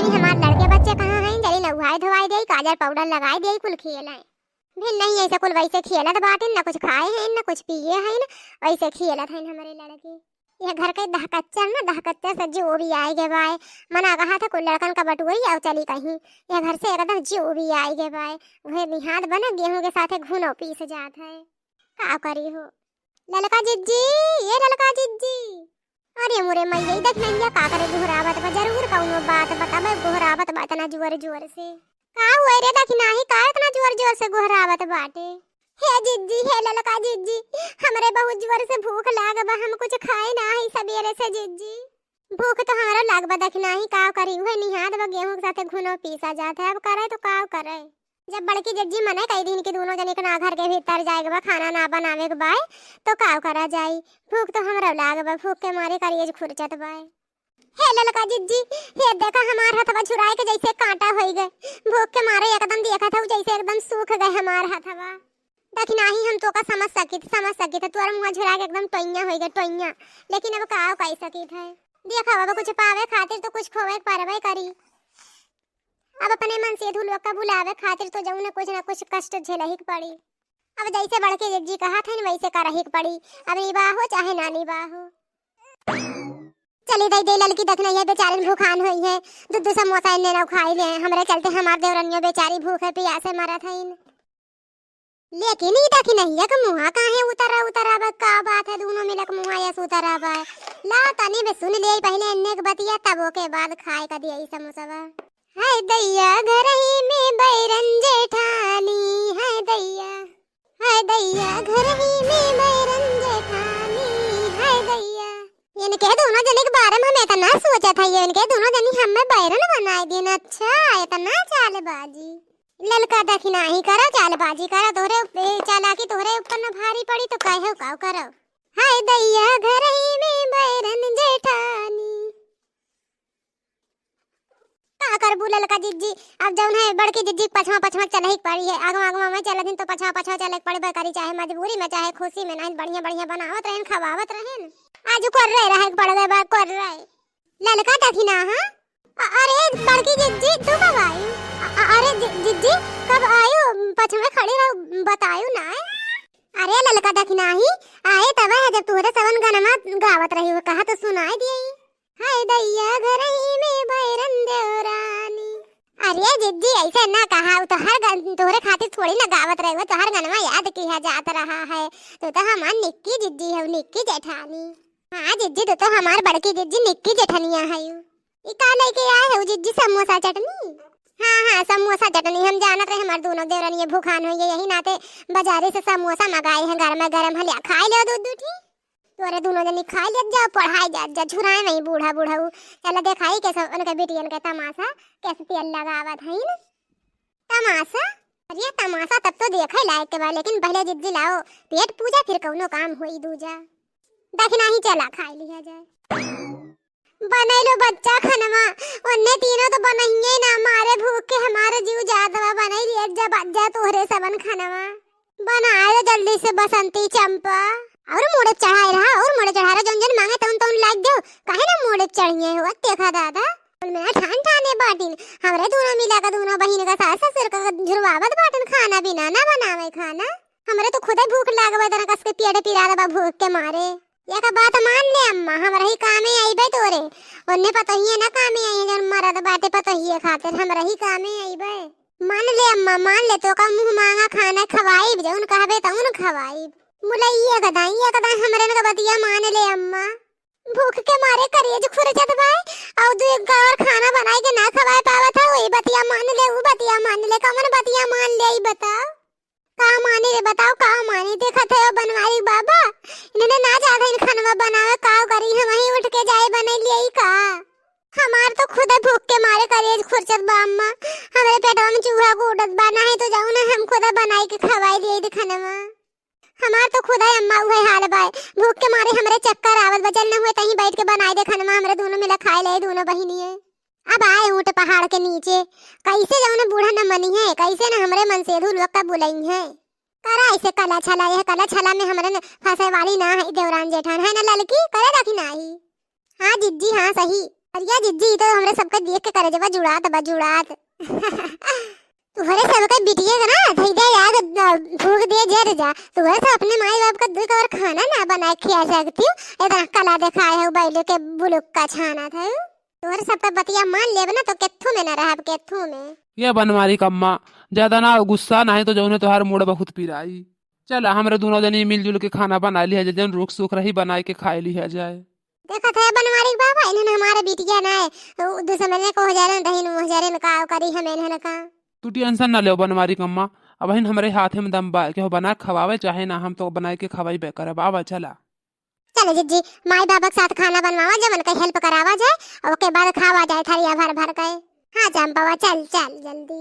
नहीं हमारे लड़के बच्चे कहाँ हैं, जरी नहाए धोवाई दे, काजल पाउडर लगाए दे, कुल खेला है भी नहीं ऐसे कुल वैसे खेलत बाटे, न कुछ खाए हैं न कुछ पिए हैं, न वैसे खेलत हैं हमारे लड़के। ये घर के दहकच्चर से जो भी आए गे बाय, मना कहा था कुल लड़कन का बटुई आओ चली कहीं, ये घर से एकदम जो भी आए गे बाय वह निहाद बना गेहूं के साथे घुनो पीस जात है। का करी हो ललका जिज्जी, ये ललका जिज्जी, अरे मोरे मैया देख नैया का करे घोरावत बा, जरूर कौनो बात बताबे घोरावत बा इतना जोर जोर से। का हुए रे देख नाही का इतना जोर जोर से घोरावत बाटे। हे जिज्जी, हे ललका जिज्जी, हमरे बहुत जोर से भूख लाग बा, हम कुछ खाए ना है सबेरे से जिज्जी। भूख तो हमारा लाग बा देख नाही का करी हुए निहाद बा गेहूं के साथे घुनो पीसा जात है, अब करे तो का करे। जब बड़की जज्जी मने कई दिन की दोनों जने के ना घर के भीतर जाएगा बा, खाना ना बनावे के बाय तो का करा जाई। भूख तो हमरा लाग बा, भूख के मारे करिए खुरचत बाय। हे ललका जिज्जी, हे देखा हमार हथवा छुराए के जैसे कांटा होई गए, भूख के मारे एकदम देखा था जैसे एकदम सूख गए हमार हथवा। देख नाही हम तो का समझ सकी थे तोर मुंह झुरा के एकदम टोइया होई गए टोइया, लेकिन अब का कह सकी थे। देखा बाबा कुछ पावे खातिर तो कुछ खोवे परवे करी, अब अपने मन से धुल का बुलावे खातिर तो जाऊं ना कुछ कष्ट झेलही पड़ी। अब जैसे बड़के जिज्जी कहा था वैसे करही पड़ी, अब निभा हो चाहे ना निभा हो। चली दे ललकी देखना ये बेचारी भूखान हुई है, दूध समोसा इन्ने ना खाई ले, हमरे चलते हमार देवरनियो बेचारी भूखे प्यासे मरा था इन। लेकिन ये देखी नहीं है कि मुंह काहे उतरा बा, का बात है दोनों मिलक मुंह ऐसे उतरा बा। ला तनी बे सुन ले पहले इन्ने के बतिया तब के बाद खाए का दिया समोसा बा। हाय दैया घर ही में बैरन जेठानी, हाय दैया घर ही में बैरन जेठानी, हाय दैया। इनके दोनों जने के बारे में मैं इतना सोचा था, ये इनके दोनों जने हमें बैरन बनाए दिन। अच्छा इतना चालबाजी ललका देखी नहीं करा, चालबाजी करा तोरे चालाकी तोरे ऊपर न भारी पड़ी तो कहे का करो। हाय दैया घर ही में बैरन जेठानी, का कर बुलल का जिज्जी। अब जौन है बड़की जिज्जी पछवा चलही पड़ी है, आगवा में चल दिन तो पछवा चले पड़बे करी, चाहे मजबूरी में चाहे खुशी में, नहीं बढ़िया बनावत रहेन खवावत रहेन। आज कर रहे पड़बे बा कर रहे ललका देखी ना। हां अरे बड़की जिज्जी तू कब आई? अरे जिज्जी कब आयो, पछवा खड़ी रहो बतायो ना। अरे ललका देखी नाही आए तब है जब तोरे सवन गनमा गावत रही हो, कहा तो सुनाई दिए। हाय दैया घर ही में बैरन देवरानी। अरे जिज्जी ऐसे ना कहा, तो हर गन तोरे खातिर थोड़ी ना गावत रहे हो, तो हर गनमा याद किया जात रहा है। तो हमार निक्की जिज्जी है, निक्की जेठानी। हां जिज्जी तो हमार बड़की जिज्जी निक्की जेठनिया है। ई का लेके आए हो जिज्जी समोसा चटनी? हां समोसा चटनी हम जानत रहे हमार दोनों देवरानी भूखान होई, यही नाते बाजारे से समोसा मंगाए हैं, घर में गरम है, खाए लो दूध दूठी तोरे दोनों जनी खा ले जा, पढ़ाई जा झुराए नहीं बूढ़ा चल देखाई कैसे उनके बेटियन के तमाशा कैसे तेल लगावत है ना तमाशा। अरे तमाशा तब तो देखे लायक के बा, लेकिन पहले जिज्जी लाओ पेट पूजा फिर कौनो काम होई दूजा। देखना ही चला खाई लिया जाए। बनैलो बच्चा खनवा उन्ने तीनों तो बनइए ना, मारे भूख के हमारे जीव जादवा बनाई लिया जा बच्चा तोहरे सबन खनवा बनाए जल्दी से बसंती चंपा और मोड़े चढ़ाए रहा, और मोड़े चढ़ा रहा जौन मांगे तौन लाग दो, काहे ना मोड़े चढ़िए हो देखा दादा मेरा ठाने बाटिन हमरे दोनों मिला का दोनों बहिन का सास ससुर का झुरवावत बाटन खाना बिना ना बनावे खाना, हमरे तो खुदे भूख लागबे तना कस के पेट पिरा दबा भूख के मारे। ये का बात मान ले अम्मा, हमरा ही कामे आईबे तोरे ओन्ने पता ही है ना कामे आई जौन मरद बाटे पता ही है खातिर हमरा ही कामे आईबे। मान ले अम्मा मान ले, तो का मुंह मांगा खाना खवाई जौन कहबे तौन खवाई। मुलैया कदाई हमरे न बतिया मान ले अम्मा, भूख के मारे करिए जो खुरचत भाई और दो एक और खाना बनाई के ना खवाए पावत है, वही बतिया मान ले, वो बतिया मान ले, कमन बतिया मान ले ई बताओ का माने रे बताओ का माने। देखा थे बनवाई बाबा इन्हें ना ज्यादा इन खाना बनावे का करी, हम ही उठ के जाए बने लिए का हमार तो खुद भूख के मारे करिए खुरचत बा अम्मा, हमरे पेटवा में चूहा को उड़त बना है तो जाऊ ना हम खुद बनाई के खवाई दिए खाना हमार तो खुदा अम्मा हुए हाल बाय, भूख के मारे हमरे चक्कर आवत बचल न हुए तहीं बैठ के बनाई दे खाना हमरे दोनों मिला खाए ले दोनों बहिनिए। अब आए ऊंट पहाड़ के नीचे कैसे जाऊं बूढ़ा न मनी है, कैसे न हमरे मन से धुल वक्त बुलाई है करा ऐसे कला छला, यह कला छला में हमरे फंसे वाली ना है देवरान जेठान है ना ललकी करे रखी नाही। हां जिज्जी हां सही अरिया जिज्जी तो हमरे सबके देख के करे जबा जुड़ात बा जुड़ात तुहरे सबके बिटिया का ना धई दे याद फूक दे जर जा तुहरे से अपने माई बाप का दो कवर खाना ना बना के खिला सकती हूँ इतना कला दिखाए है बैल के बुलुक का छाना था तुहरे सब पे बतिया मान लेब ना तो केथू में ना रहब केथू में। ये बनवारी कम्मा ज्यादा ना गुस्सा नहीं तो जौने तोहार मूड बहुत पिराई। चल हमरे दोनों जनी मिलजुल के खाना बना लिया जाए जौन रुख सुख रही बनाए के खाए लिया जाए। देखा था बनवारी बाबा इन्हें हमारे बिटिया ना है दुश्मन को हो जाए ना दही हो जाए ना का करी हम इन्हें का तू टेंशन ना ले बनवारी कम्मा अब हमारे हाथ में दम बा के हो बना खवावे चाहे ना हम तो बनाए के खवाई बे करब। आवा चला चलो जिज्जी माई बाबा के साथ खाना बनवावा जाए मन का हेल्प करावा जाए और उसके बाद खावा जाए थरिया भर भर के। हाँ चंपावा चल चल जल्दी।